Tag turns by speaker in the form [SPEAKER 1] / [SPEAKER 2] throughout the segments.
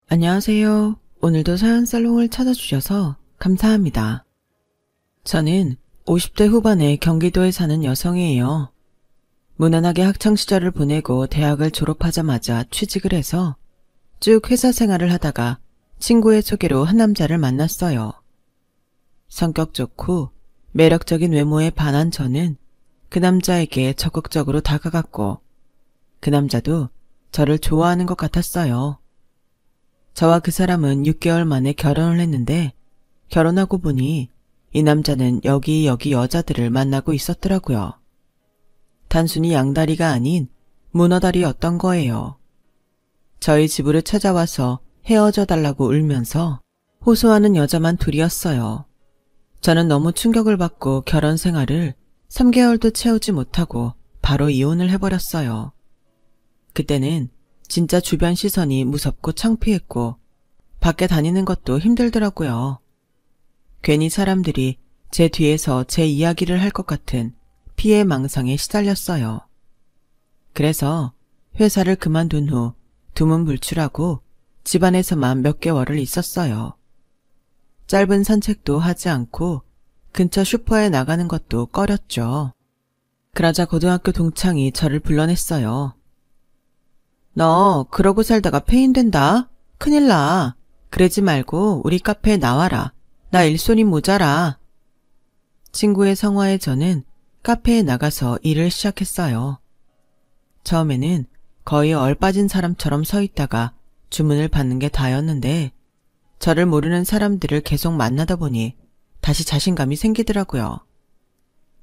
[SPEAKER 1] 안녕하세요. 오늘도 서연살롱을 찾아주셔서 감사합니다. 저는 50대 후반의 경기도에 사는 여성이에요. 무난하게 학창시절을 보내고 대학을 졸업하자마자 취직을 해서 쭉 회사 생활을 하다가 친구의 소개로 한 남자를 만났어요. 성격 좋고 매력적인 외모에 반한 저는 그 남자에게 적극적으로 다가갔고 그 남자도 저를 좋아하는 것 같았어요. 저와 그 사람은 6개월 만에 결혼을 했는데 결혼하고 보니 이 남자는 여기저기 여자들을 만나고 있었더라고요. 단순히 양다리가 아닌 문어다리였던 거예요. 저희 집으로 찾아와서 헤어져 달라고 울면서 호소하는 여자만 둘이었어요. 저는 너무 충격을 받고 결혼 생활을 3개월도 채우지 못하고 바로 이혼을 해버렸어요. 그때는 진짜 주변 시선이 무섭고 창피했고 밖에 다니는 것도 힘들더라고요. 괜히 사람들이 제 뒤에서 제 이야기를 할 것 같은 피해 망상에 시달렸어요. 그래서 회사를 그만둔 후 두문불출하고 집안에서만 몇 개월을 있었어요. 짧은 산책도 하지 않고 근처 슈퍼에 나가는 것도 꺼렸죠. 그러자 고등학교 동창이 저를 불러냈어요. 너 그러고 살다가 폐인된다. 큰일 나. 그러지 말고 우리 카페에 나와라. 나 일손이 모자라. 친구의 성화에 저는 카페에 나가서 일을 시작했어요. 처음에는 거의 얼빠진 사람처럼 서 있다가 주문을 받는 게 다였는데 저를 모르는 사람들을 계속 만나다 보니 다시 자신감이 생기더라고요.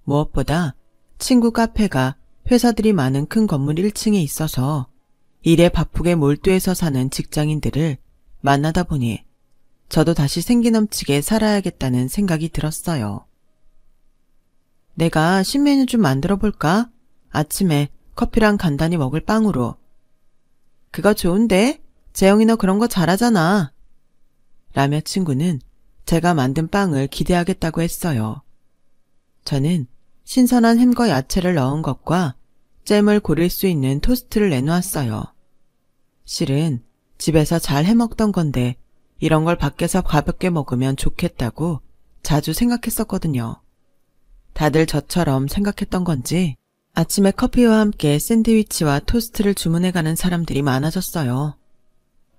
[SPEAKER 1] 무엇보다 친구 카페가 회사들이 많은 큰 건물 1층에 있어서 일에 바쁘게 몰두해서 사는 직장인들을 만나다 보니 저도 다시 생기 넘치게 살아야겠다는 생각이 들었어요. 내가 신메뉴 좀 만들어 볼까? 아침에 커피랑 간단히 먹을 빵으로. 그거 좋은데? 재영이 너 그런 거 잘하잖아. 라며 친구는 제가 만든 빵을 기대하겠다고 했어요. 저는 신선한 햄과 야채를 넣은 것과 잼을 고를 수 있는 토스트를 내놓았어요. 실은 집에서 잘 해먹던 건데 이런 걸 밖에서 가볍게 먹으면 좋겠다고 자주 생각했었거든요. 다들 저처럼 생각했던 건지 아침에 커피와 함께 샌드위치와 토스트를 주문해가는 사람들이 많아졌어요.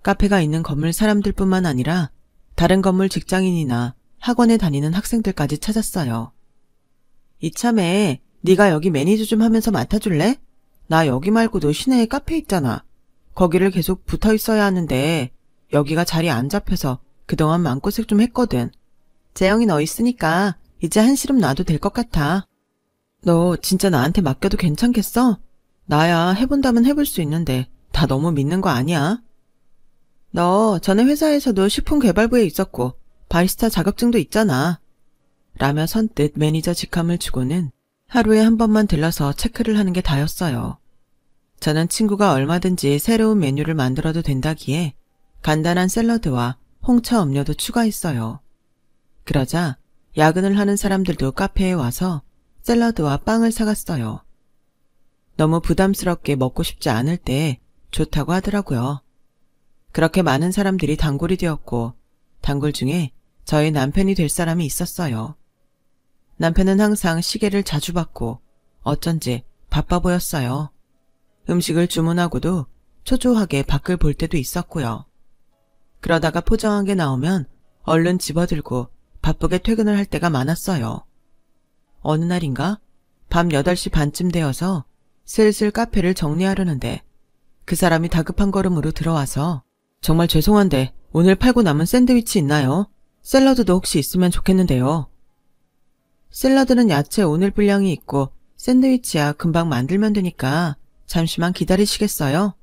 [SPEAKER 1] 카페가 있는 건물 사람들뿐만 아니라 다른 건물 직장인이나 학원에 다니는 학생들까지 찾았어요. 이참에 네가 여기 매니저 좀 하면서 맡아줄래? 나 여기 말고도 시내에 카페 있잖아. 거기를 계속 붙어 있어야 하는데 여기가 자리 안 잡혀서 그동안 마음고생 좀 했거든. 재영이 너 있으니까 이제 한시름 놔도 될 것 같아. 너 진짜 나한테 맡겨도 괜찮겠어? 나야 해본다면 해볼 수 있는데 다 너무 믿는 거 아니야? 너 전에 회사에서도 식품개발부에 있었고 바리스타 자격증도 있잖아. 라며 선뜻 매니저 직함을 주고는 하루에 한 번만 들러서 체크를 하는 게 다였어요. 저는 친구가 얼마든지 새로운 메뉴를 만들어도 된다기에 간단한 샐러드와 홍차 음료도 추가했어요. 그러자 야근을 하는 사람들도 카페에 와서 샐러드와 빵을 사갔어요. 너무 부담스럽게 먹고 싶지 않을 때 좋다고 하더라고요. 그렇게 많은 사람들이 단골이 되었고 단골 중에 저희 남편이 될 사람이 있었어요. 남편은 항상 시계를 자주 봤고 어쩐지 바빠 보였어요. 음식을 주문하고도 초조하게 밖을 볼 때도 있었고요. 그러다가 포장한 게 나오면 얼른 집어들고 바쁘게 퇴근을 할 때가 많았어요. 어느 날인가 밤 8시 반쯤 되어서 슬슬 카페를 정리하려는데 그 사람이 다급한 걸음으로 들어와서 정말 죄송한데 오늘 팔고 남은 샌드위치 있나요? 샐러드도 혹시 있으면 좋겠는데요. 샐러드는 야채 오늘 분량이 있고 샌드위치야 금방 만들면 되니까 잠시만 기다리시겠어요?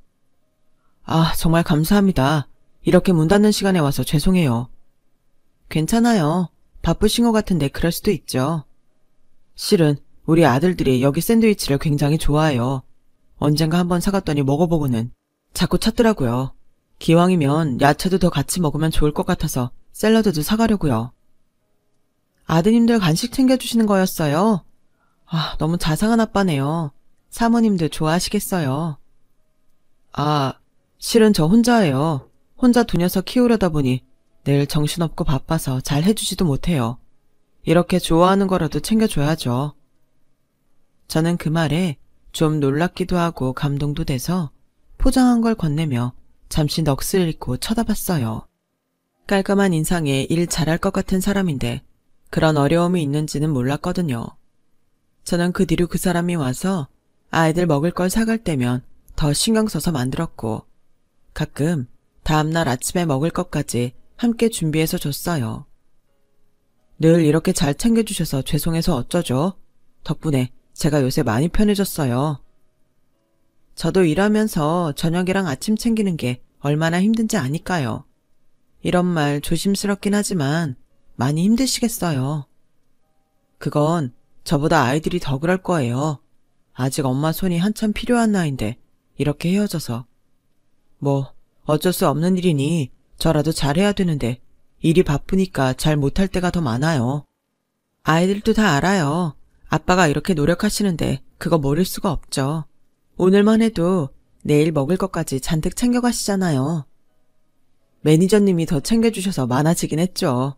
[SPEAKER 1] 아, 정말 감사합니다. 이렇게 문 닫는 시간에 와서 죄송해요. 괜찮아요. 바쁘신 것 같은데 그럴 수도 있죠. 실은 우리 아들들이 여기 샌드위치를 굉장히 좋아해요. 언젠가 한번 사갔더니 먹어보고는 자꾸 찾더라고요. 기왕이면 야채도 더 같이 먹으면 좋을 것 같아서 샐러드도 사가려고요. 아드님들 간식 챙겨주시는 거였어요? 아, 너무 자상한 아빠네요. 사모님들 좋아하시겠어요. 아, 실은 저 혼자예요. 혼자 두 녀석 키우려다 보니 늘 정신없고 바빠서 잘 해주지도 못해요. 이렇게 좋아하는 거라도 챙겨줘야죠. 저는 그 말에 좀 놀랍기도 하고 감동도 돼서 포장한 걸 건네며 잠시 넋을 잃고 쳐다봤어요. 깔끔한 인상에 일 잘할 것 같은 사람인데 그런 어려움이 있는지는 몰랐거든요. 저는 그 뒤로 그 사람이 와서 아이들 먹을 걸 사갈 때면 더 신경 써서 만들었고 가끔 다음날 아침에 먹을 것까지 함께 준비해서 줬어요. 늘 이렇게 잘 챙겨주셔서 죄송해서 어쩌죠? 덕분에 제가 요새 많이 편해졌어요. 저도 일하면서 저녁이랑 아침 챙기는 게 얼마나 힘든지 아니까요. 이런 말 조심스럽긴 하지만 많이 힘드시겠어요. 그건 저보다 아이들이 더 그럴 거예요. 아직 엄마 손이 한참 필요한 나이인데 이렇게 헤어져서. 뭐 어쩔 수 없는 일이니 저라도 잘해야 되는데 일이 바쁘니까 잘 못할 때가 더 많아요. 아이들도 다 알아요. 아빠가 이렇게 노력하시는데 그거 모를 수가 없죠. 오늘만 해도 내일 먹을 것까지 잔뜩 챙겨가시잖아요. 매니저님이 더 챙겨주셔서 많아지긴 했죠.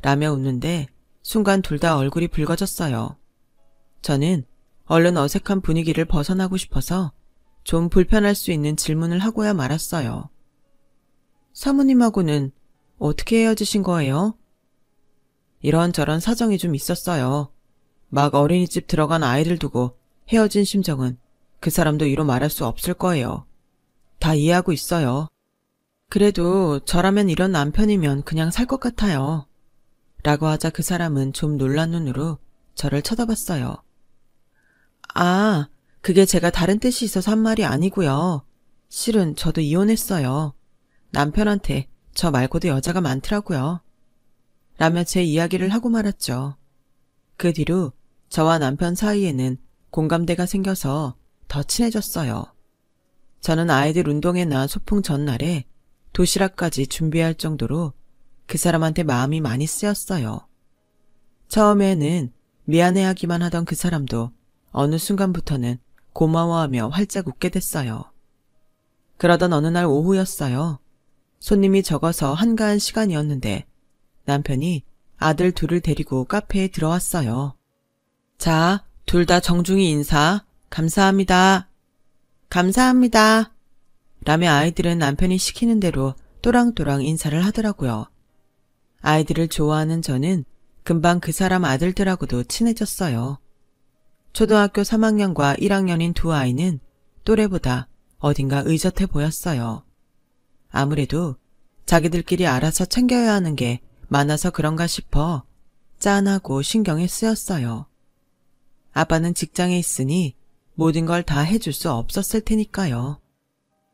[SPEAKER 1] 라며 웃는데 순간 둘 다 얼굴이 붉어졌어요. 저는 얼른 어색한 분위기를 벗어나고 싶어서 좀 불편할 수 있는 질문을 하고야 말았어요. 사모님하고는 어떻게 헤어지신 거예요? 이런저런 사정이 좀 있었어요. 막 어린이집 들어간 아이들 두고 헤어진 심정은 그 사람도 이루 말할 수 없을 거예요. 다 이해하고 있어요. 그래도 저라면 이런 남편이면 그냥 살 것 같아요. 라고 하자 그 사람은 좀 놀란 눈으로 저를 쳐다봤어요. 아, 그게 제가 다른 뜻이 있어서 한 말이 아니고요. 실은 저도 이혼했어요. 남편한테 저 말고도 여자가 많더라고요. 라며 제 이야기를 하고 말았죠. 그 뒤로 저와 남편 사이에는 공감대가 생겨서 더 친해졌어요. 저는 아이들 운동회나 소풍 전날에 도시락까지 준비할 정도로 그 사람한테 마음이 많이 쓰였어요. 처음에는 미안해하기만 하던 그 사람도 어느 순간부터는 고마워하며 활짝 웃게 됐어요. 그러던 어느 날 오후였어요. 손님이 적어서 한가한 시간이었는데 남편이 아들 둘을 데리고 카페에 들어왔어요. 자, 둘 다 정중히 인사. 감사합니다. 감사합니다. 라며 아이들은 남편이 시키는 대로 또랑또랑 인사를 하더라고요. 아이들을 좋아하는 저는 금방 그 사람 아들들하고도 친해졌어요. 초등학교 3학년과 1학년인 두 아이는 또래보다 어딘가 의젓해 보였어요. 아무래도 자기들끼리 알아서 챙겨야 하는 게 많아서 그런가 싶어 짠하고 신경이 쓰였어요. 아빠는 직장에 있으니 모든 걸 다 해줄 수 없었을 테니까요.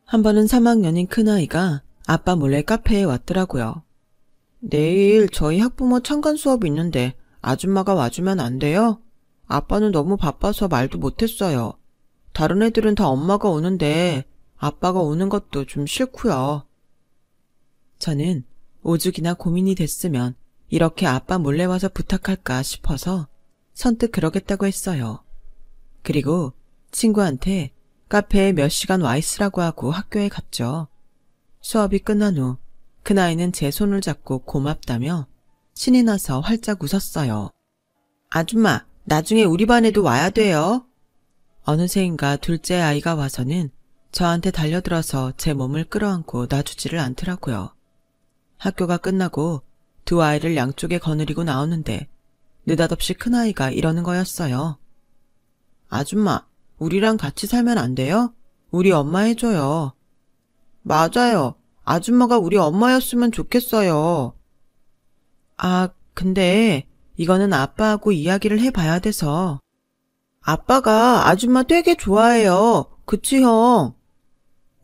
[SPEAKER 1] 한 번은 3학년인 큰아이가 아빠 몰래 카페에 왔더라고요. 내일 저희 학부모 참관 수업이 있는데 아줌마가 와주면 안 돼요? 아빠는 너무 바빠서 말도 못했어요. 다른 애들은 다 엄마가 오는데 아빠가 오는 것도 좀 싫고요. 저는 오죽이나 고민이 됐으면 이렇게 아빠 몰래 와서 부탁할까 싶어서 선뜻 그러겠다고 했어요. 그리고 친구한테 카페에 몇 시간 와 있으라고 하고 학교에 갔죠. 수업이 끝난 후 큰아이는 제 손을 잡고 고맙다며 신이 나서 활짝 웃었어요. 아줌마, 나중에 우리 반에도 와야 돼요. 어느새인가 둘째 아이가 와서는 저한테 달려들어서 제 몸을 끌어안고 놔주지를 않더라고요. 학교가 끝나고 두 아이를 양쪽에 거느리고 나오는데 느닷없이 큰아이가 이러는 거였어요. 아줌마, 우리랑 같이 살면 안 돼요? 우리 엄마 해줘요. 맞아요. 아줌마가 우리 엄마였으면 좋겠어요. 아, 근데 이거는 아빠하고 이야기를 해봐야 돼서. 아빠가 아줌마 되게 좋아해요. 그치, 형?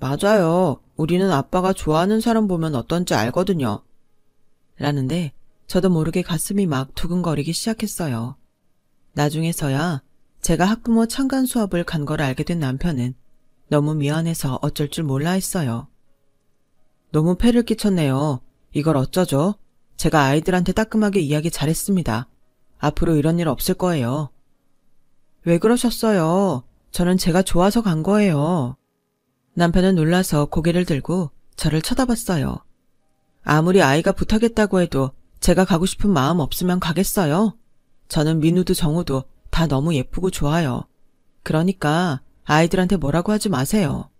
[SPEAKER 1] 맞아요. 우리는 아빠가 좋아하는 사람 보면 어떤지 알거든요. 라는데 저도 모르게 가슴이 막 두근거리기 시작했어요. 나중에서야 제가 학부모 참관 수업을 간 걸 알게 된 남편은 너무 미안해서 어쩔 줄 몰라 했어요. 너무 폐를 끼쳤네요. 이걸 어쩌죠? 제가 아이들한테 따끔하게 이야기 잘했습니다. 앞으로 이런 일 없을 거예요. 왜 그러셨어요? 저는 제가 좋아서 간 거예요. 남편은 놀라서 고개를 들고 저를 쳐다봤어요. 아무리 아이가 부탁했다고 해도 제가 가고 싶은 마음 없으면 가겠어요? 저는 민우도 정우도 다 너무 예쁘고 좋아요. 그러니까 아이들한테 뭐라고 하지 마세요.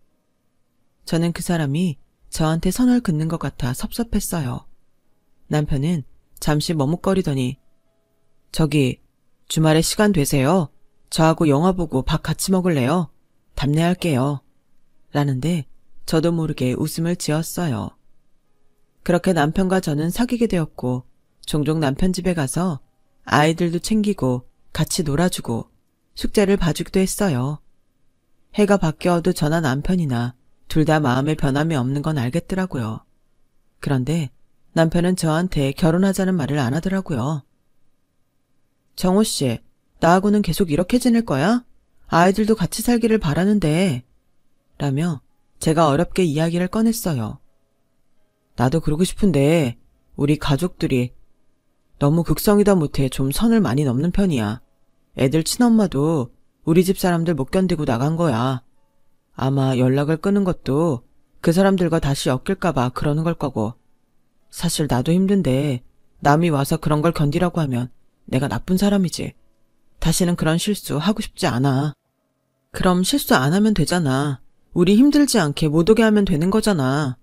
[SPEAKER 1] 저는 그 사람이 저한테 선을 긋는 것 같아 섭섭했어요. 남편은 잠시 머뭇거리더니 저기 주말에 시간 되세요? 저하고 영화 보고 밥 같이 먹을래요? 답례할게요. 라는데 저도 모르게 웃음을 지었어요. 그렇게 남편과 저는 사귀게 되었고 종종 남편 집에 가서 아이들도 챙기고 같이 놀아주고 숙제를 봐주기도 했어요. 해가 바뀌어도 저나 남편이나 둘 다 마음에 변함이 없는 건 알겠더라고요. 그런데 남편은 저한테 결혼하자는 말을 안 하더라고요. 정호 씨, 나하고는 계속 이렇게 지낼 거야? 아이들도 같이 살기를 바라는데 라며 제가 어렵게 이야기를 꺼냈어요. 나도 그러고 싶은데 우리 가족들이 너무 극성이다 못해 좀 선을 많이 넘는 편이야. 애들 친엄마도 우리 집 사람들 못 견디고 나간 거야. 아마 연락을 끊은 것도 그 사람들과 다시 엮일까봐 그러는 걸 거고. 사실 나도 힘든데 남이 와서 그런 걸 견디라고 하면 내가 나쁜 사람이지. 다시는 그런 실수 하고 싶지 않아. 그럼 실수 안 하면 되잖아. 우리 힘들지 않게 못 오게 하면 되는 거잖아.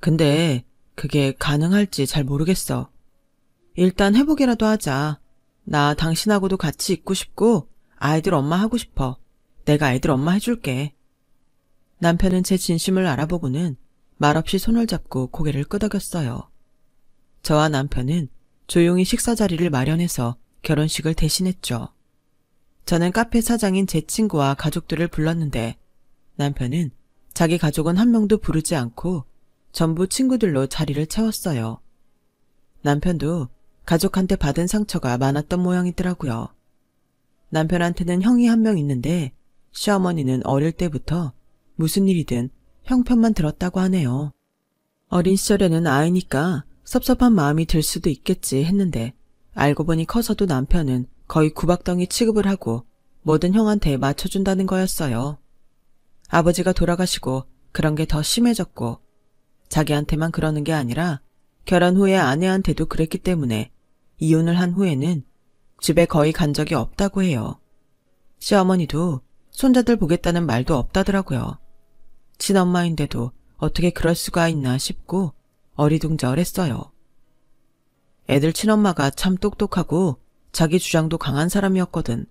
[SPEAKER 1] 근데 그게 가능할지 잘 모르겠어. 일단 해보기라도 하자. 나 당신하고도 같이 있고 싶고 아이들 엄마 하고 싶어. 내가 애들 엄마 해줄게. 남편은 제 진심을 알아보고는 말없이 손을 잡고 고개를 끄덕였어요. 저와 남편은 조용히 식사 자리를 마련해서 결혼식을 대신했죠. 저는 카페 사장인 제 친구와 가족들을 불렀는데 남편은 자기 가족은 한 명도 부르지 않고 전부 친구들로 자리를 채웠어요. 남편도 가족한테 받은 상처가 많았던 모양이더라고요. 남편한테는 형이 한 명 있는데 시어머니는 어릴 때부터 무슨 일이든 형 편만 들었다고 하네요. 어린 시절에는 아이니까 섭섭한 마음이 들 수도 있겠지 했는데 알고 보니 커서도 남편은 거의 구박덩이 취급을 하고 뭐든 형한테 맞춰준다는 거였어요. 아버지가 돌아가시고 그런 게 더 심해졌고 자기한테만 그러는 게 아니라 결혼 후에 아내한테도 그랬기 때문에 이혼을 한 후에는 집에 거의 간 적이 없다고 해요. 시어머니도 손자들 보겠다는 말도 없다더라고요. 친엄마인데도 어떻게 그럴 수가 있나 싶고 어리둥절했어요. 애들 친엄마가 참 똑똑하고 자기 주장도 강한 사람이었거든.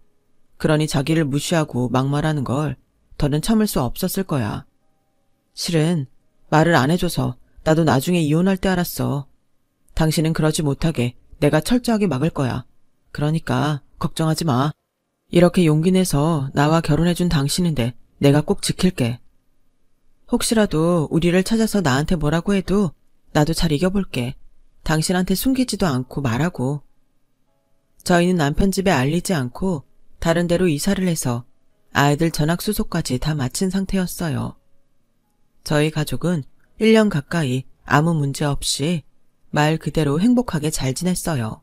[SPEAKER 1] 그러니 자기를 무시하고 막말하는 걸 더는 참을 수 없었을 거야. 실은 말을 안 해줘서 나도 나중에 이혼할 때 알았어. 당신은 그러지 못하게 내가 철저하게 막을 거야. 그러니까 걱정하지 마. 이렇게 용기 내서 나와 결혼해준 당신인데 내가 꼭 지킬게. 혹시라도 우리를 찾아서 나한테 뭐라고 해도 나도 잘 이겨볼게. 당신한테 숨기지도 않고 말하고. 저희는 남편 집에 알리지 않고 다른 데로 이사를 해서 아이들 전학수속까지 다 마친 상태였어요. 저희 가족은 1년 가까이 아무 문제 없이 말 그대로 행복하게 잘 지냈어요.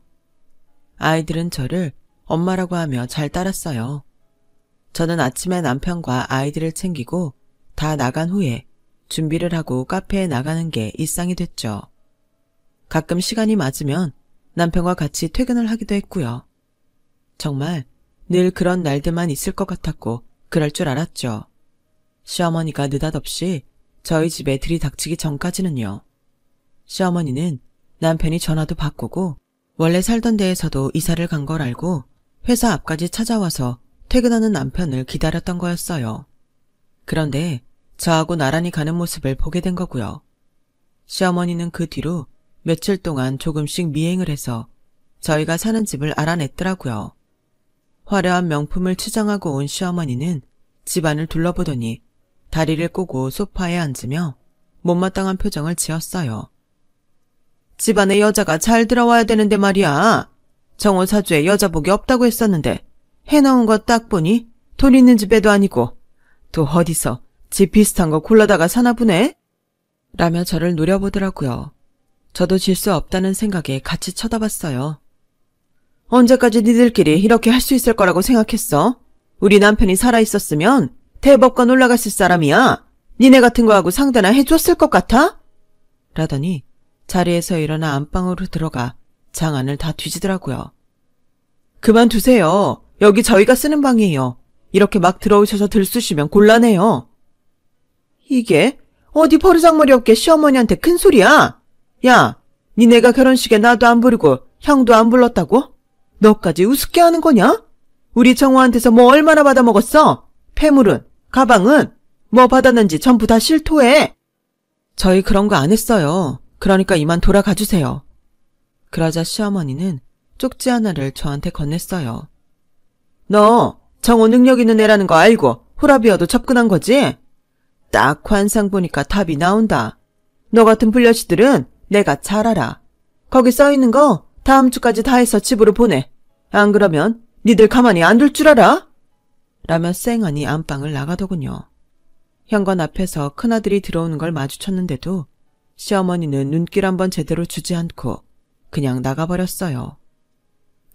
[SPEAKER 1] 아이들은 저를 엄마라고 하며 잘 따랐어요. 저는 아침에 남편과 아이들을 챙기고 다 나간 후에 준비를 하고 카페에 나가는 게 일상이 됐죠. 가끔 시간이 맞으면 남편과 같이 퇴근을 하기도 했고요. 정말 늘 그런 날들만 있을 것 같았고 그럴 줄 알았죠. 시어머니가 느닷없이 저희 집에 들이닥치기 전까지는요. 시어머니는 남편이 전화도 바꾸고 원래 살던 데에서도 이사를 간 걸 알고 회사 앞까지 찾아와서 퇴근하는 남편을 기다렸던 거였어요. 그런데 저하고 나란히 가는 모습을 보게 된 거고요. 시어머니는 그 뒤로 며칠 동안 조금씩 미행을 해서 저희가 사는 집을 알아냈더라고요. 화려한 명품을 치장하고 온 시어머니는 집안을 둘러보더니 다리를 꼬고 소파에 앉으며 못마땅한 표정을 지었어요. 집안에 여자가 잘 들어와야 되는데 말이야. 정호 사주에 여자복이 없다고 했었는데 해놓은 거 딱 보니 돈 있는 집에도 아니고 또 어디서 집 비슷한 거 골라다가 사나 보네? 라며 저를 노려보더라고요. 저도 질 수 없다는 생각에 같이 쳐다봤어요. 언제까지 니들끼리 이렇게 할 수 있을 거라고 생각했어? 우리 남편이 살아있었으면 대법관 올라갔을 사람이야. 니네 같은 거하고 상대나 해줬을 것 같아? 라더니 자리에서 일어나 안방으로 들어가 장안을 다 뒤지더라고요. 그만두세요. 여기 저희가 쓰는 방이에요. 이렇게 막 들어오셔서 들쑤시면 곤란해요. 이게 어디 버르장머리 없게 시어머니한테 큰 소리야? 야, 니네가 결혼식에 나도 안 부르고 형도 안 불렀다고? 너까지 우습게 하는 거냐? 우리 정호한테서 뭐 얼마나 받아먹었어? 폐물은, 가방은, 뭐 받았는지 전부 다 실토해. 저희 그런 거 안 했어요. 그러니까 이만 돌아가 주세요. 그러자 시어머니는 쪽지 하나를 저한테 건넸어요. 너 정호 능력 있는 애라는 거 알고 호라비어도 접근한 거지? 딱 관상 보니까 답이 나온다. 너 같은 불려시들은 내가 잘 알아. 거기 써있는 거 다음 주까지 다 해서 집으로 보내. 안 그러면 니들 가만히 안 둘 줄 알아? 라며 쌩하니 안방을 나가더군요. 현관 앞에서 큰아들이 들어오는 걸 마주쳤는데도 시어머니는 눈길 한번 제대로 주지 않고 그냥 나가버렸어요.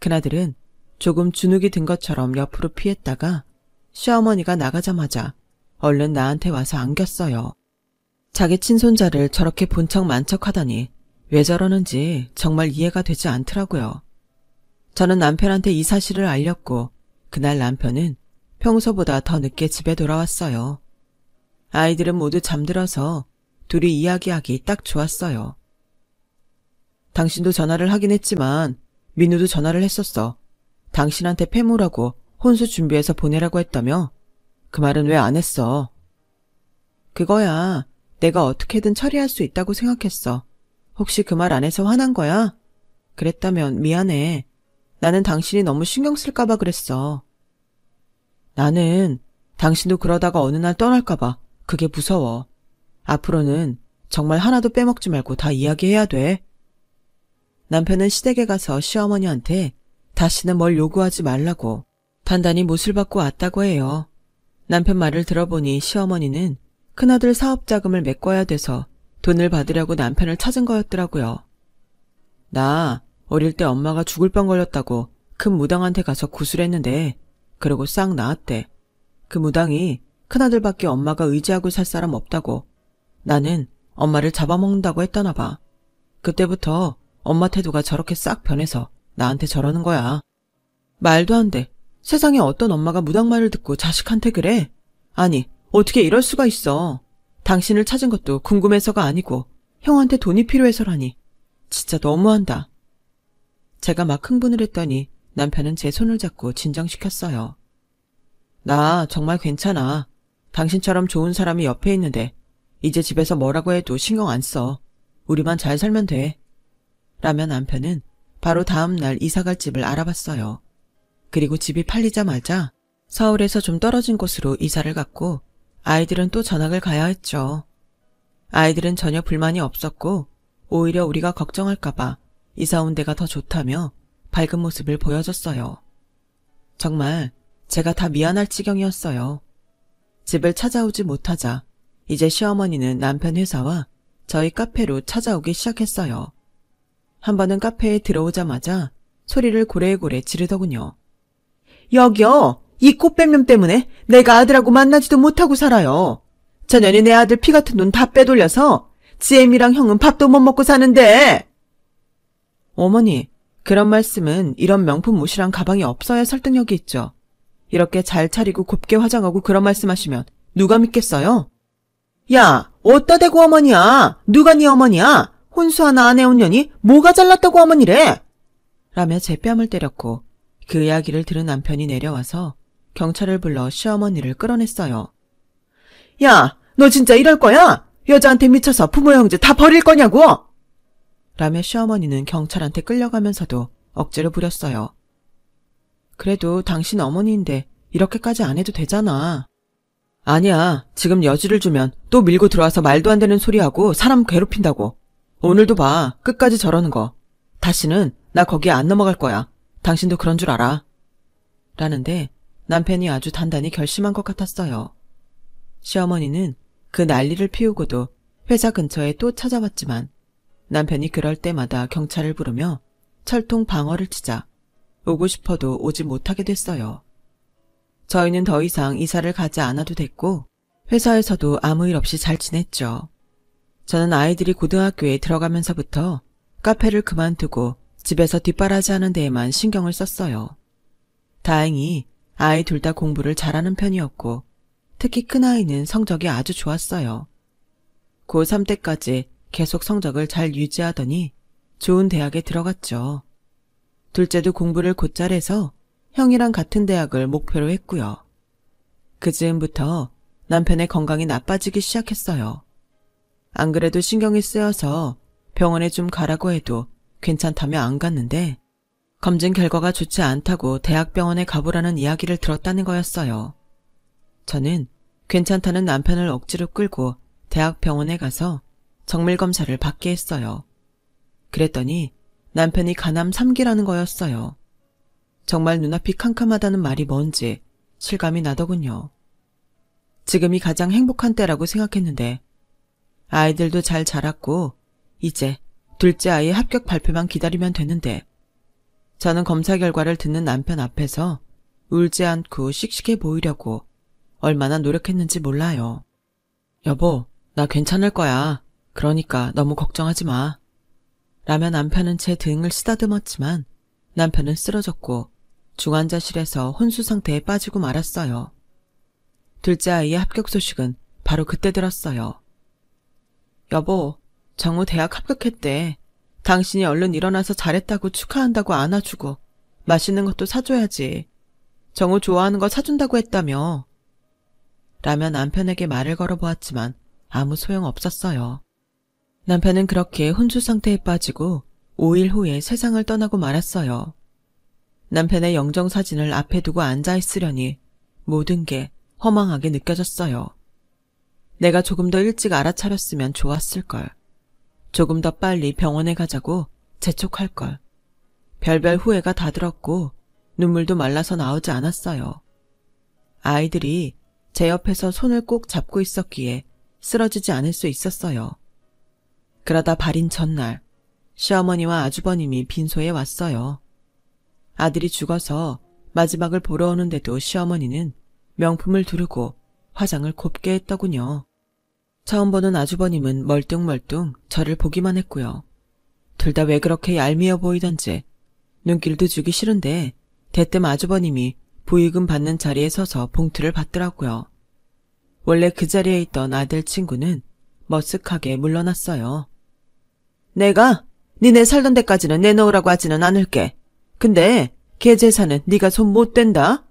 [SPEAKER 1] 큰아들은 조금 주눅이 든 것처럼 옆으로 피했다가 시어머니가 나가자마자 얼른 나한테 와서 안겼어요. 자기 친손자를 저렇게 본 척 만척 하다니 왜 저러는지 정말 이해가 되지 않더라고요. 저는 남편한테 이 사실을 알렸고 그날 남편은 평소보다 더 늦게 집에 돌아왔어요. 아이들은 모두 잠들어서 둘이 이야기하기 딱 좋았어요. 당신도 전화를 하긴 했지만 민우도 전화를 했었어. 당신한테 패물하고 혼수 준비해서 보내라고 했다며? 그 말은 왜 안 했어? 그거야 내가 어떻게든 처리할 수 있다고 생각했어. 혹시 그 말 안 해서 화난 거야? 그랬다면 미안해. 나는 당신이 너무 신경 쓸까봐 그랬어. 나는 당신도 그러다가 어느 날 떠날까봐 그게 무서워. 앞으로는 정말 하나도 빼먹지 말고 다 이야기해야 돼. 남편은 시댁에 가서 시어머니한테 다시는 뭘 요구하지 말라고 단단히 못을 받고 왔다고 해요. 남편 말을 들어보니 시어머니는 큰아들 사업 자금을 메꿔야 돼서 돈을 받으려고 남편을 찾은 거였더라고요. 나 어릴 때 엄마가 죽을 병 걸렸다고 큰 무당한테 가서 구술했는데 그러고 싹 나았대. 그 무당이 큰아들밖에 엄마가 의지하고 살 사람 없다고 나는 엄마를 잡아먹는다고 했다나 봐. 그때부터 엄마 태도가 저렇게 싹 변해서 나한테 저러는 거야. 말도 안 돼. 세상에 어떤 엄마가 무당 말을 듣고 자식한테 그래? 아니, 어떻게 이럴 수가 있어. 당신을 찾은 것도 궁금해서가 아니고 형한테 돈이 필요해서라니. 진짜 너무한다. 제가 막 흥분을 했더니 남편은 제 손을 잡고 진정시켰어요. 나 정말 괜찮아. 당신처럼 좋은 사람이 옆에 있는데 이제 집에서 뭐라고 해도 신경 안 써. 우리만 잘 살면 돼. 라며 남편은 바로 다음 날 이사갈 집을 알아봤어요. 그리고 집이 팔리자마자 서울에서 좀 떨어진 곳으로 이사를 갔고 아이들은 또 전학을 가야 했죠. 아이들은 전혀 불만이 없었고 오히려 우리가 걱정할까봐 이사 온 데가 더 좋다며 밝은 모습을 보여줬어요. 정말 제가 다 미안할 지경이었어요. 집을 찾아오지 못하자 이제 시어머니는 남편 회사와 저희 카페로 찾아오기 시작했어요. 한 번은 카페에 들어오자마자 소리를 고래고래 지르더군요. 여기요. 이 꽃뱀년 때문에 내가 아들하고 만나지도 못하고 살아요. 저 년이 내 아들 피 같은 돈 다 빼돌려서 지엠이랑 형은 밥도 못 먹고 사는데. 어머니, 그런 말씀은 이런 명품 옷이랑 가방이 없어야 설득력이 있죠. 이렇게 잘 차리고 곱게 화장하고 그런 말씀하시면 누가 믿겠어요? 야, 어따 대고 어머니야. 누가 네 어머니야. 혼수 하나 안 해온 년이 뭐가 잘났다고 어머니래. 라며 제 뺨을 때렸고 그 이야기를 들은 남편이 내려와서 경찰을 불러 시어머니를 끌어냈어요. 야, 너 진짜 이럴 거야? 여자한테 미쳐서 부모 형제 다 버릴 거냐고? 라며 시어머니는 경찰한테 끌려가면서도 억지로 부렸어요. 그래도 당신 어머니인데 이렇게까지 안 해도 되잖아. 아니야, 지금 여지를 주면 또 밀고 들어와서 말도 안 되는 소리하고 사람 괴롭힌다고. 오늘도 봐, 끝까지 저러는 거. 다시는 나 거기에 안 넘어갈 거야. 당신도 그런 줄 알아. 라는데 남편이 아주 단단히 결심한 것 같았어요. 시어머니는 그 난리를 피우고도 회사 근처에 또 찾아왔지만 남편이 그럴 때마다 경찰을 부르며 철통 방어를 치자 오고 싶어도 오지 못하게 됐어요. 저희는 더 이상 이사를 가지 않아도 됐고 회사에서도 아무 일 없이 잘 지냈죠. 저는 아이들이 고등학교에 들어가면서부터 카페를 그만두고 집에서 뒷바라지하는 데에만 신경을 썼어요. 다행히 아이 둘 다 공부를 잘하는 편이었고 특히 큰아이는 성적이 아주 좋았어요. 고3 때까지 계속 성적을 잘 유지하더니 좋은 대학에 들어갔죠. 둘째도 공부를 곧잘 해서 형이랑 같은 대학을 목표로 했고요. 그 즈음부터 남편의 건강이 나빠지기 시작했어요. 안 그래도 신경이 쓰여서 병원에 좀 가라고 해도 괜찮다며 안 갔는데 검진 결과가 좋지 않다고 대학병원에 가보라는 이야기를 들었다는 거였어요. 저는 괜찮다는 남편을 억지로 끌고 대학병원에 가서 정밀검사를 받게 했어요. 그랬더니 남편이 간암 3기라는 거였어요. 정말 눈앞이 캄캄하다는 말이 뭔지 실감이 나더군요. 지금이 가장 행복한 때라고 생각했는데 아이들도 잘 자랐고 이제 둘째 아이의 합격 발표만 기다리면 되는데 저는 검사 결과를 듣는 남편 앞에서 울지 않고 씩씩해 보이려고 얼마나 노력했는지 몰라요. 여보, 나 괜찮을 거야. 그러니까 너무 걱정하지 마. 라며 남편은 제 등을 쓰다듬었지만 남편은 쓰러졌고 중환자실에서 혼수 상태에 빠지고 말았어요. 둘째 아이의 합격 소식은 바로 그때 들었어요. 여보, 정우 대학 합격했대. 당신이 얼른 일어나서 잘했다고 축하한다고 안아주고 맛있는 것도 사줘야지. 정우 좋아하는 거 사준다고 했다며. 라며 남편에게 말을 걸어보았지만 아무 소용없었어요. 남편은 그렇게 혼수 상태에 빠지고 5일 후에 세상을 떠나고 말았어요. 남편의 영정사진을 앞에 두고 앉아있으려니 모든 게 허망하게 느껴졌어요. 내가 조금 더 일찍 알아차렸으면 좋았을걸. 조금 더 빨리 병원에 가자고 재촉할걸. 별별 후회가 다 들었고 눈물도 말라서 나오지 않았어요. 아이들이 제 옆에서 손을 꼭 잡고 있었기에 쓰러지지 않을 수 있었어요. 그러다 발인 전날 시어머니와 아주버님이 빈소에 왔어요. 아들이 죽어서 마지막을 보러 오는데도 시어머니는 명품을 두르고 화장을 곱게 했더군요. 처음 보는 아주버님은 멀뚱멀뚱 저를 보기만 했고요. 둘 다 왜 그렇게 얄미워 보이던지 눈길도 주기 싫은데 대뜸 아주버님이 부의금 받는 자리에 서서 봉투를 받더라고요. 원래 그 자리에 있던 아들 친구는 머쓱하게 물러났어요. 내가 니네 살던 데까지는 내놓으라고 하지는 않을게. 근데 걔 재산은 네가 손 못 댄다.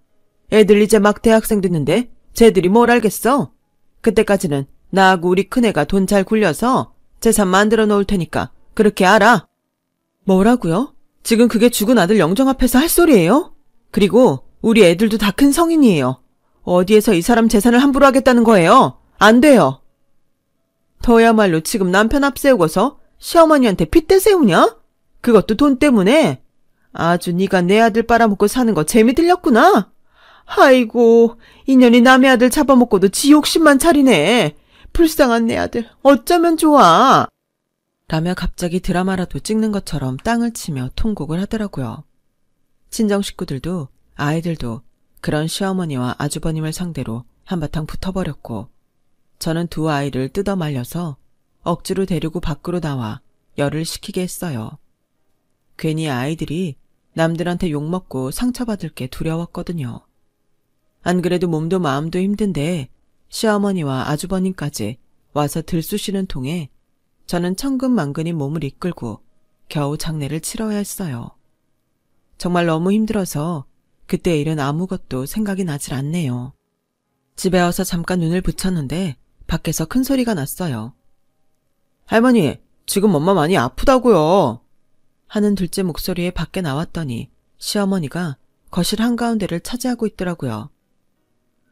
[SPEAKER 1] 애들 이제 막 대학생 됐는데 쟤들이 뭘 알겠어. 그때까지는 나하고 우리 큰애가 돈 잘 굴려서 재산 만들어 놓을 테니까 그렇게 알아. 뭐라고요? 지금 그게 죽은 아들 영정 앞에서 할 소리예요? 그리고 우리 애들도 다 큰 성인이에요. 어디에서 이 사람 재산을 함부로 하겠다는 거예요? 안 돼요. 더야말로 지금 남편 앞세우고서 시어머니한테 핏대 세우냐? 그것도 돈 때문에? 아주 네가 내 아들 빨아먹고 사는 거 재미 들렸구나? 아이고, 인연이 남의 아들 잡아먹고도 지 욕심만 차리네. 불쌍한 내 아들, 어쩌면 좋아. 라며 갑자기 드라마라도 찍는 것처럼 땅을 치며 통곡을 하더라고요. 친정 식구들도 아이들도 그런 시어머니와 아주버님을 상대로 한바탕 붙어버렸고 저는 두 아이를 뜯어 말려서 억지로 데리고 밖으로 나와 열을 식히게 했어요. 괜히 아이들이 남들한테 욕먹고 상처받을 게 두려웠거든요. 안 그래도 몸도 마음도 힘든데 시어머니와 아주버님까지 와서 들쑤시는 통에 저는 천근만근히 몸을 이끌고 겨우 장례를 치러야 했어요. 정말 너무 힘들어서 그때 일은 아무것도 생각이 나질 않네요. 집에 와서 잠깐 눈을 붙였는데 밖에서 큰 소리가 났어요. 할머니, 지금 엄마 많이 아프다고요. 하는 둘째 목소리에 밖에 나왔더니 시어머니가 거실 한가운데를 차지하고 있더라고요.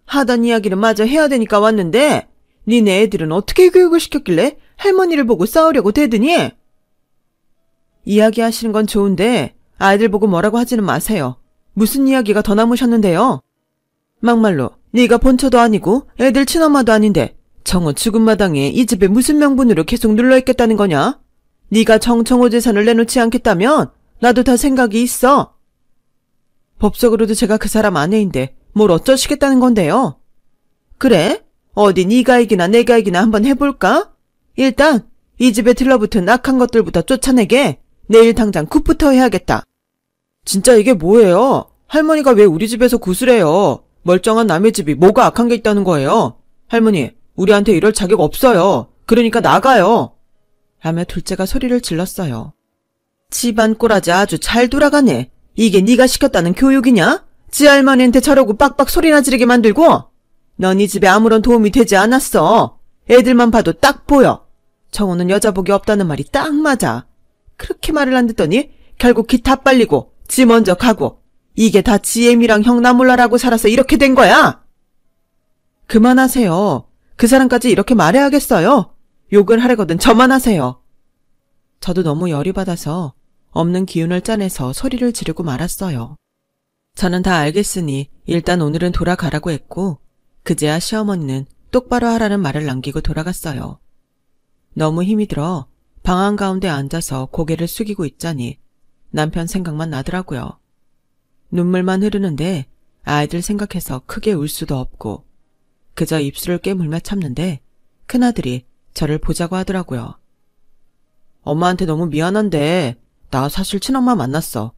[SPEAKER 1] 하던 이야기를 마저 해야 되니까 왔는데 니네 애들은 어떻게 교육을 시켰길래 할머니를 보고 싸우려고 대드니? 이야기하시는 건 좋은데 아이들 보고 뭐라고 하지는 마세요. 무슨 이야기가 더 남으셨는데요? 막말로 네가 본처도 아니고 애들 친엄마도 아닌데 정호 죽은 마당에 이 집에 무슨 명분으로 계속 눌러있겠다는 거냐? 네가 정청호 재산을 내놓지 않겠다면 나도 다 생각이 있어. 법적으로도 제가 그 사람 아내인데 뭘 어쩌시겠다는 건데요? 그래? 어디 네가 이기나 내가 이기나 한번 해볼까? 일단 이 집에 들러붙은 악한 것들부터 쫓아내게 내일 당장 굿부터 해야겠다. 진짜 이게 뭐예요? 할머니가 왜 우리 집에서 구슬해요? 멀쩡한 남의 집이 뭐가 악한 게 있다는 거예요? 할머니, 우리한테 이럴 자격 없어요. 그러니까 나가요. 라며 둘째가 소리를 질렀어요. 집안 꼬라지 아주 잘 돌아가네. 이게 네가 시켰다는 교육이냐? 지 할머니한테 저러고 빡빡 소리나 지르게 만들고? 넌 이 집에 아무런 도움이 되지 않았어. 애들만 봐도 딱 보여. 정우는 여자복이 없다는 말이 딱 맞아. 그렇게 말을 안 듣더니 결국 기 다 빨리고 지 먼저 가고 이게 다 지애미랑 형 나 몰라라고 살아서 이렇게 된 거야. 그만하세요. 그 사람까지 이렇게 말해야겠어요. 욕을 하려거든 저만 하세요. 저도 너무 열이 받아서 없는 기운을 짜내서 소리를 지르고 말았어요. 저는 다 알겠으니 일단 오늘은 돌아가라고 했고 그제야 시어머니는 똑바로 하라는 말을 남기고 돌아갔어요. 너무 힘이 들어 방 한가운데 앉아서 고개를 숙이고 있자니 남편 생각만 나더라고요. 눈물만 흐르는데 아이들 생각해서 크게 울 수도 없고 그저 입술을 깨물며 참는데 큰아들이 저를 보자고 하더라고요. 엄마한테 너무 미안한데 나 사실 친엄마 만났어.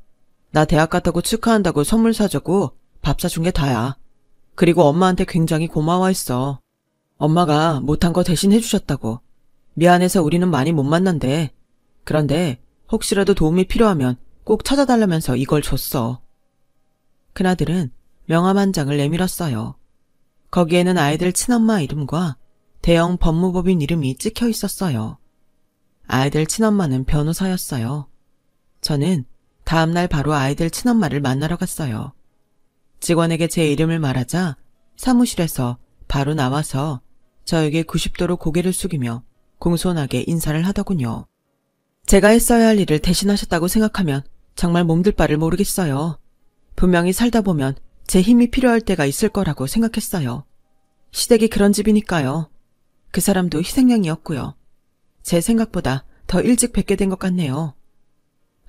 [SPEAKER 1] 나 대학 갔다고 축하한다고 선물 사주고 밥 사준 게 다야. 그리고 엄마한테 굉장히 고마워했어. 엄마가 못한 거 대신 해주셨다고. 미안해서 우리는 많이 못 만난대. 그런데 혹시라도 도움이 필요하면 꼭 찾아달라면서 이걸 줬어. 큰아들은 명함 한 장을 내밀었어요. 거기에는 아이들 친엄마 이름과 대형 법무법인 이름이 찍혀 있었어요. 아이들 친엄마는 변호사였어요. 저는 다음날 바로 아이들 친엄마를 만나러 갔어요. 직원에게 제 이름을 말하자 사무실에서 바로 나와서 저에게 90도로 고개를 숙이며 공손하게 인사를 하더군요. 제가 했어야 할 일을 대신하셨다고 생각하면 정말 몸둘 바를 모르겠어요. 분명히 살다 보면 제 힘이 필요할 때가 있을 거라고 생각했어요. 시댁이 그런 집이니까요. 그 사람도 희생양이었고요. 제 생각보다 더 일찍 뵙게 된 것 같네요.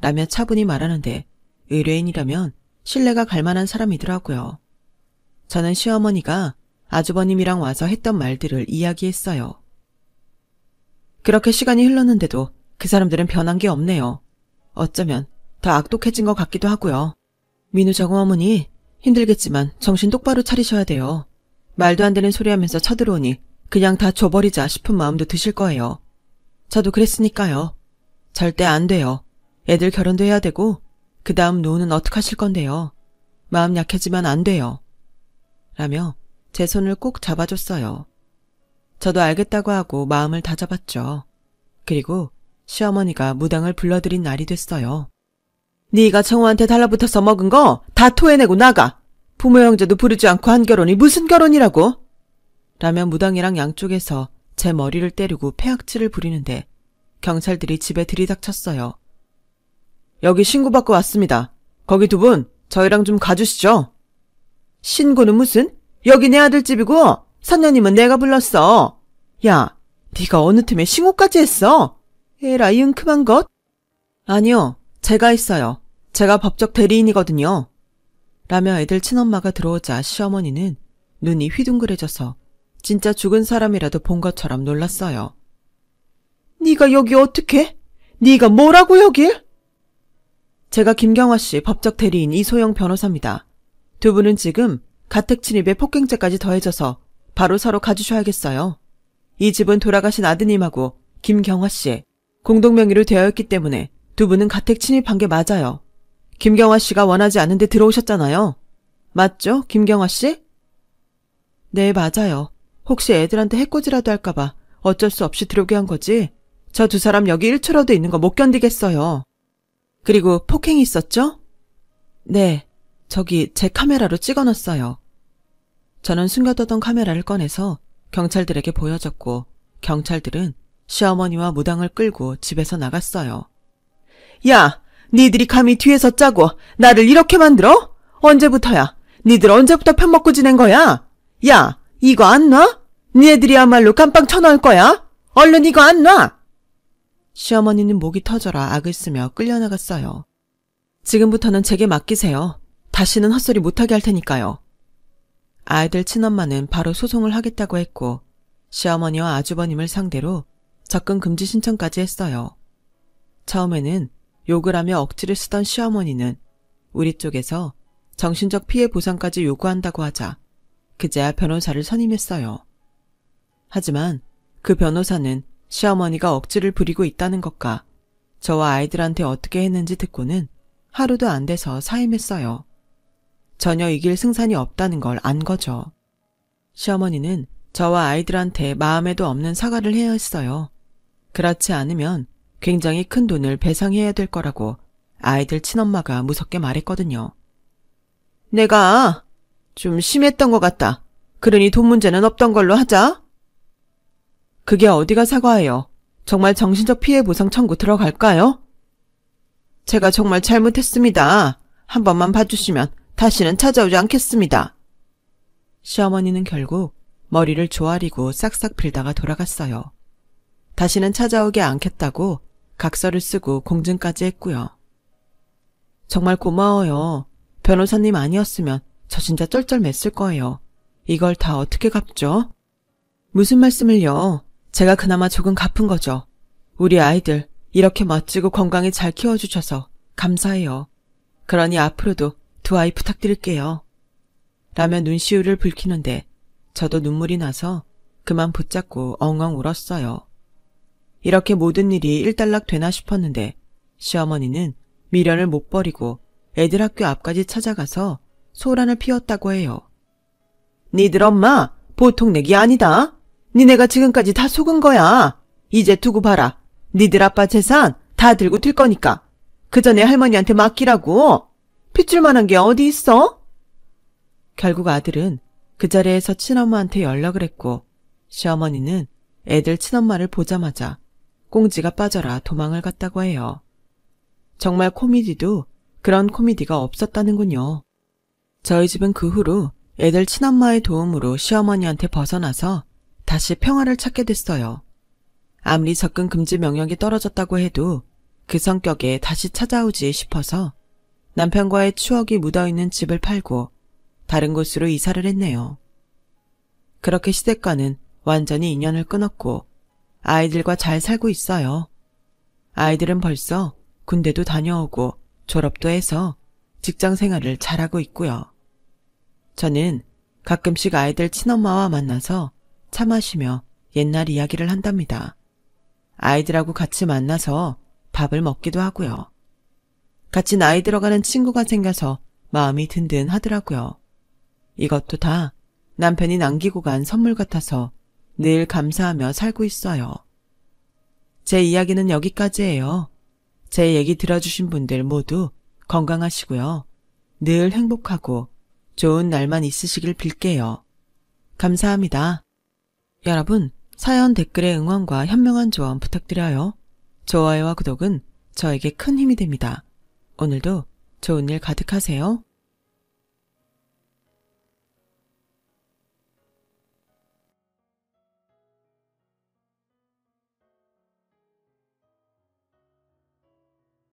[SPEAKER 1] 라며 차분히 말하는데 의뢰인이라면 신뢰가 갈 만한 사람이더라고요. 저는 시어머니가 아주버님이랑 와서 했던 말들을 이야기했어요. 그렇게 시간이 흘렀는데도 그 사람들은 변한 게 없네요. 어쩌면 더 악독해진 것 같기도 하고요. 민우 정우 어머니 힘들겠지만 정신 똑바로 차리셔야 돼요. 말도 안 되는 소리 하면서 쳐들어오니 그냥 다 줘버리자 싶은 마음도 드실 거예요. 저도 그랬으니까요. 절대 안 돼요. 애들 결혼도 해야 되고 그 다음 노후는 어떡하실 건데요. 마음 약해지면 안 돼요. 라며 제 손을 꼭 잡아줬어요. 저도 알겠다고 하고 마음을 다잡았죠. 그리고 시어머니가 무당을 불러들인 날이 됐어요. 네가 정우한테 달라붙어서 먹은 거 다 토해내고 나가. 부모 형제도 부르지 않고 한 결혼이 무슨 결혼이라고. 라며 무당이랑 양쪽에서 제 머리를 때리고 폐악질을 부리는데 경찰들이 집에 들이닥쳤어요. 여기 신고받고 왔습니다. 거기 두 분 저희랑 좀 가주시죠. 신고는 무슨? 여기 내 아들 집이고 선녀님은 내가 불렀어. 야, 네가 어느 틈에 신고까지 했어? 에라이 은큼한 것? 아니요, 제가 했어요. 제가 법적 대리인이거든요. 라며 애들 친엄마가 들어오자 시어머니는 눈이 휘둥그레져서 진짜 죽은 사람이라도 본 것처럼 놀랐어요. 네가 여기 어떻게? 네가 뭐라고 여길? 제가 김경화 씨 법적 대리인 이소영 변호사입니다. 두 분은 지금 가택 침입에 폭행죄까지 더해져서 바로 서로 가주셔야겠어요. 이 집은 돌아가신 아드님하고 김경화 씨 공동명의로 되어 있기 때문에 두 분은 가택 침입한 게 맞아요. 김경화 씨가 원하지 않는데 들어오셨잖아요. 맞죠, 김경화 씨? 네, 맞아요. 혹시 애들한테 해코지라도 할까봐 어쩔 수 없이 들어오게 한 거지. 저 두 사람 여기 1초라도 있는 거 못 견디겠어요. 그리고 폭행이 있었죠? 네, 저기 제 카메라로 찍어놨어요. 저는 숨겨두던 카메라를 꺼내서 경찰들에게 보여줬고 경찰들은 시어머니와 무당을 끌고 집에서 나갔어요. 야, 니들이 감히 뒤에서 짜고 나를 이렇게 만들어? 언제부터야? 니들 언제부터 편먹고 지낸 거야? 야, 이거 안 놔? 니네들이야말로 깜빵 쳐넣을 거야? 얼른 이거 안 놔! 시어머니는 목이 터져라 악을 쓰며 끌려나갔어요. 지금부터는 제게 맡기세요. 다시는 헛소리 못하게 할 테니까요. 아이들 친엄마는 바로 소송을 하겠다고 했고 시어머니와 아주버님을 상대로 접근 금지 신청까지 했어요. 처음에는 욕을 하며 억지를 쓰던 시어머니는 우리 쪽에서 정신적 피해 보상까지 요구한다고 하자 그제야 변호사를 선임했어요. 하지만 그 변호사는 시어머니가 억지를 부리고 있다는 것과 저와 아이들한테 어떻게 했는지 듣고는 하루도 안 돼서 사임했어요. 전혀 이길 승산이 없다는 걸 안 거죠. 시어머니는 저와 아이들한테 마음에도 없는 사과를 해야 했어요. 그렇지 않으면 굉장히 큰 돈을 배상해야 될 거라고 아이들 친엄마가 무섭게 말했거든요. 내가 좀 심했던 것 같다. 그러니 돈 문제는 없던 걸로 하자. 그게 어디가 사과예요. 정말 정신적 피해 보상 청구 들어갈까요? 제가 정말 잘못했습니다. 한 번만 봐주시면 다시는 찾아오지 않겠습니다. 시어머니는 결국 머리를 조아리고 싹싹 빌다가 돌아갔어요. 다시는 찾아오지 않겠다고 각서를 쓰고 공증까지 했고요. 정말 고마워요. 변호사님 아니었으면 저 진짜 쩔쩔맸을 거예요. 이걸 다 어떻게 갚죠? 무슨 말씀을요? 제가 그나마 조금 갚은 거죠. 우리 아이들 이렇게 멋지고 건강히 잘 키워주셔서 감사해요. 그러니 앞으로도 두 아이 부탁드릴게요. 라며 눈시울을 붉히는데 저도 눈물이 나서 그만 붙잡고 엉엉 울었어요. 이렇게 모든 일이 일단락 되나 싶었는데 시어머니는 미련을 못 버리고 애들 학교 앞까지 찾아가서 소란을 피웠다고 해요. 니들 엄마 보통 내기 아니다. 니네가 지금까지 다 속은 거야. 이제 두고 봐라. 니들 아빠 재산 다 들고 튈 거니까. 그 전에 할머니한테 맡기라고. 핏줄 만한 게 어디 있어? 결국 아들은 그 자리에서 친엄마한테 연락을 했고 시어머니는 애들 친엄마를 보자마자 꽁지가 빠져라 도망을 갔다고 해요. 정말 코미디도 그런 코미디가 없었다는군요. 저희 집은 그 후로 애들 친엄마의 도움으로 시어머니한테 벗어나서 다시 평화를 찾게 됐어요. 아무리 접근 금지 명령이 떨어졌다고 해도 그 성격에 다시 찾아오지 싶어서 남편과의 추억이 묻어있는 집을 팔고 다른 곳으로 이사를 했네요. 그렇게 시댁과는 완전히 인연을 끊었고 아이들과 잘 살고 있어요. 아이들은 벌써 군대도 다녀오고 졸업도 해서 직장 생활을 잘하고 있고요. 저는 가끔씩 아이들 친엄마와 만나서 차 마시며 옛날 이야기를 한답니다. 아이들하고 같이 만나서 밥을 먹기도 하고요. 같이 나이 들어가는 친구가 생겨서 마음이 든든하더라고요. 이것도 다 남편이 남기고 간 선물 같아서 늘 감사하며 살고 있어요. 제 이야기는 여기까지예요. 제 얘기 들어주신 분들 모두 건강하시고요. 늘 행복하고 좋은 날만 있으시길 빌게요. 감사합니다. 여러분, 사연 댓글에 응원과 현명한 조언 부탁드려요. 좋아요와 구독은 저에게 큰 힘이 됩니다. 오늘도 좋은 일 가득하세요.